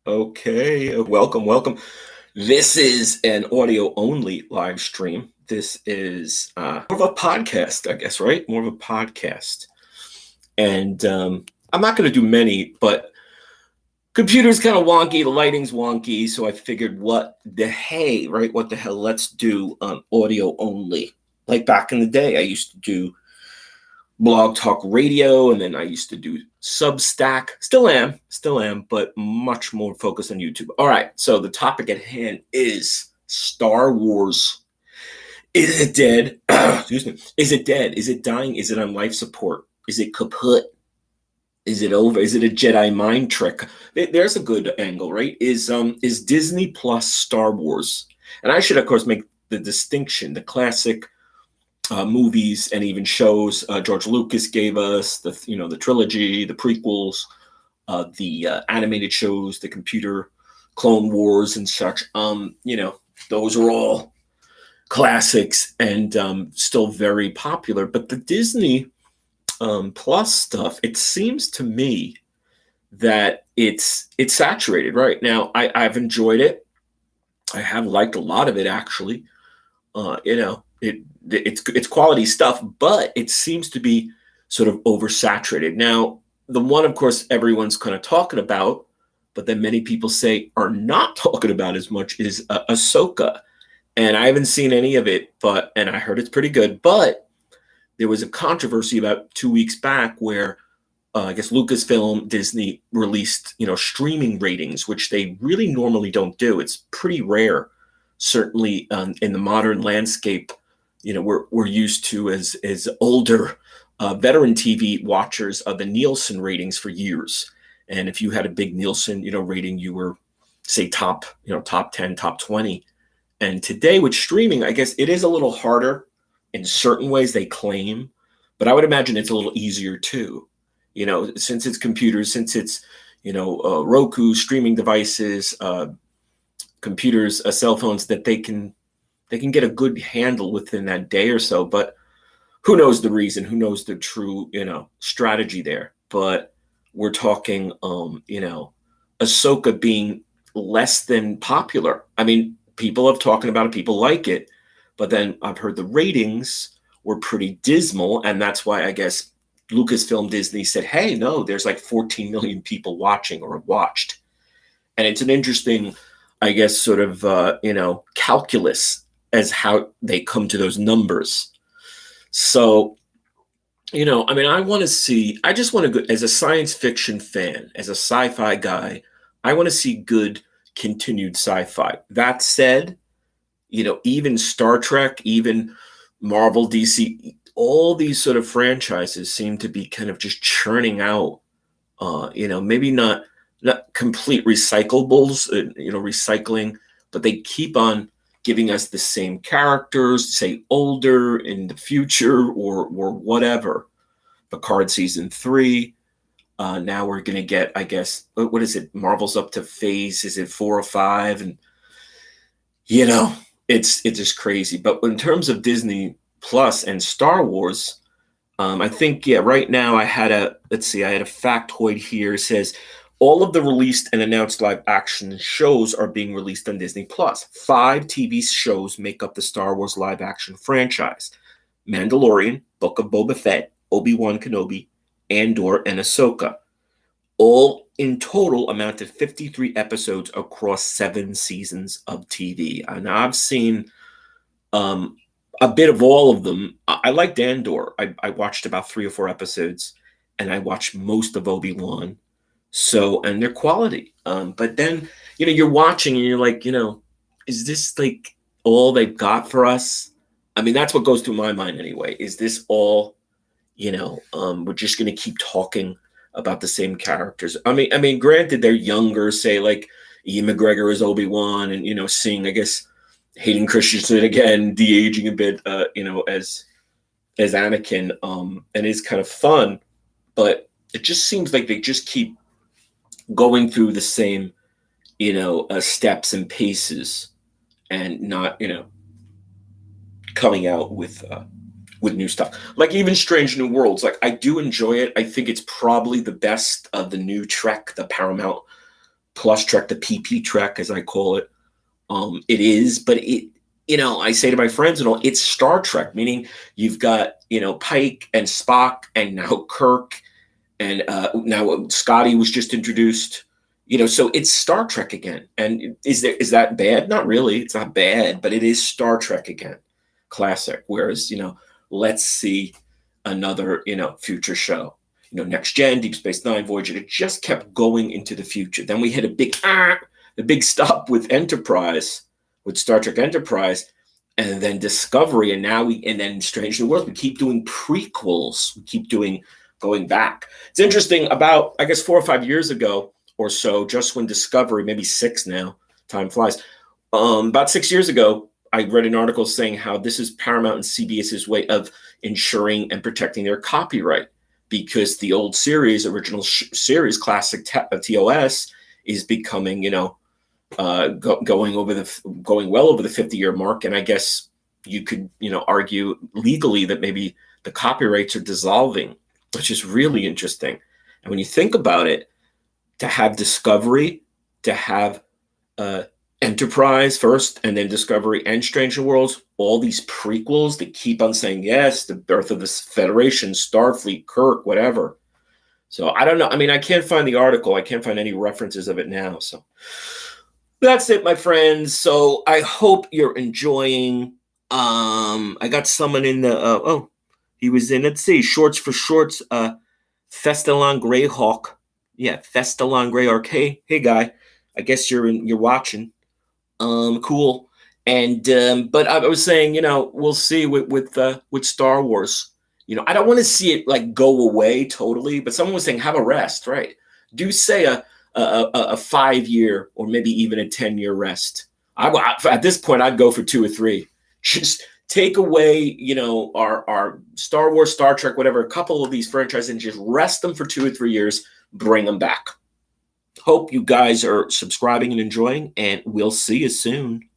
Okay, welcome. This is an audio only live stream. This is more of a podcast, I guess, right? More of a podcast. And I'm not going to do many, but computer's kind of wonky. The lighting's wonky. So I figured, right? What the hell? Let's do audio only. Like back in the day, I used to do Blog Talk Radio, and then I used to do Substack. Still am, but much more focused on YouTube. All right, so the topic at hand is Star Wars. Is it dead? Excuse me. Is it dead? Is it dying? Is it on life support? Is it kaput? Is it over? Is it a Jedi mind trick? There's a good angle, right? Is Disney Plus Star Wars? And I should, of course, make the distinction. The classic movies and even shows George Lucas gave us, the trilogy, the prequels, the animated shows, the computer Clone Wars and such. Those are all classics and still very popular. But the Disney Plus stuff, it seems to me that it's saturated right now. I've enjoyed it. I have liked a lot of it, actually. It's quality stuff, but it seems to be sort of oversaturated. Now, the one, of course, everyone's kind of talking about, but then many people say are not talking about as much is Ahsoka. And I haven't seen any of it, and I heard it's pretty good. But there was a controversy about 2 weeks back where I guess Lucasfilm, Disney released, streaming ratings, which they really normally don't do. It's pretty rare, certainly in the modern landscape. We're used to as older veteran TV watchers of the Nielsen ratings for years. And if you had a big Nielsen, rating, you were, say, top 10, top 20. And today with streaming, I guess it is a little harder in certain ways, they claim, but I would imagine it's a little easier too. Since it's computers, since it's, Roku, streaming devices, computers, cell phones, that they can get a good handle within that day or so. But who knows the reason? Who knows the true, strategy there? But we're talking, Ahsoka being less than popular. I mean, people have talking about it. People like it. But then I've heard the ratings were pretty dismal. And that's why I guess Lucasfilm Disney said, hey, no, there's like 14 million people watching or have watched. And it's an interesting, I guess, sort of, calculus as how they come to those numbers. So, I just want to go, as a science fiction fan, as a sci-fi guy, I want to see good continued sci-fi. That said, even Star Trek, even Marvel, DC, all these sort of franchises seem to be kind of just churning out, maybe not complete recyclables, recycling, but they keep on giving us the same characters, say older in the future or whatever. Picard season 3. Now we're going to get, I guess, what is it? Marvel's up to phase, is it 4 or 5? And, it's just crazy. But in terms of Disney Plus and Star Wars, I think, right now I had a factoid here. It says, all of the released and announced live action shows are being released on Disney Plus. 5 TV shows make up the Star Wars live action franchise: Mandalorian, Book of Boba Fett, Obi-Wan Kenobi, Andor, and Ahsoka. All in total amount to 53 episodes across 7 seasons of TV. And I've seen a bit of all of them. I liked Andor. I watched about 3 or 4 episodes, and I watched most of Obi-Wan. So, and they're quality. But then, you're watching and you're like, is this like all they've got for us? I mean, that's what goes through my mind anyway. Is this all, we're just going to keep talking about the same characters? I mean, granted, they're younger, say like Ian McGregor as Obi-Wan, and, seeing, I guess, Hayden Christensen again, de-aging a bit, as Anakin, and is kind of fun, but it just seems like they just keep going through the same, steps and paces, and not, coming out with new stuff. Like even Strange New Worlds, like I do enjoy it. I think it's probably the best of the new Trek, the Paramount plus Trek, the PP Trek, as I call it. It is, but I say to my friends and all, it's Star Trek, meaning you've got, Pike and Spock and now Kirk and now Scotty was just introduced, so it's Star Trek again. And is that bad? Not really. It's not bad, but it is Star Trek again. Classic. Whereas, let's see another, future show. Next Gen, Deep Space Nine, Voyager. It just kept going into the future. Then we hit the big stop with Enterprise, with Star Trek Enterprise, and then Discovery, and then Strange New Worlds. We keep doing prequels. We keep going back. It's interesting. About, I guess, 4 or 5 years ago or so, just when Discovery, maybe 6 now, time flies. About 6 years ago, I read an article saying how this is Paramount and CBS's way of ensuring and protecting their copyright, because the old series, original series, classic TOS, is becoming, going well over the 50-year mark. And I guess you could, argue legally that maybe the copyrights are dissolving, which is really interesting. And when you think about it, to have Discovery, to have Enterprise first, and then Discovery and Strange New Worlds, all these prequels that keep on saying, yes, the birth of the Federation, Starfleet, Kirk, whatever. So I don't know. I mean, I can't find the article. I can't find any references of it now. So that's it, my friends. So I hope you're enjoying. I got someone in the, he was in, let's see, Shorts for Shorts, Festalon Greyhawk. Yeah, Festalon Greyhawk. Hey, guy. I guess you're watching. Cool. And but I was saying, we'll see with Star Wars. I don't want to see it like go away totally, but someone was saying have a rest, right? Do say a 5-year or maybe even a 10-year rest. At this point, I'd go for 2 or 3. Just take away, our Star Wars, Star Trek, whatever, a couple of these franchises, and just rest them for 2 or 3 years, bring them back. Hope you guys are subscribing and enjoying, and we'll see you soon.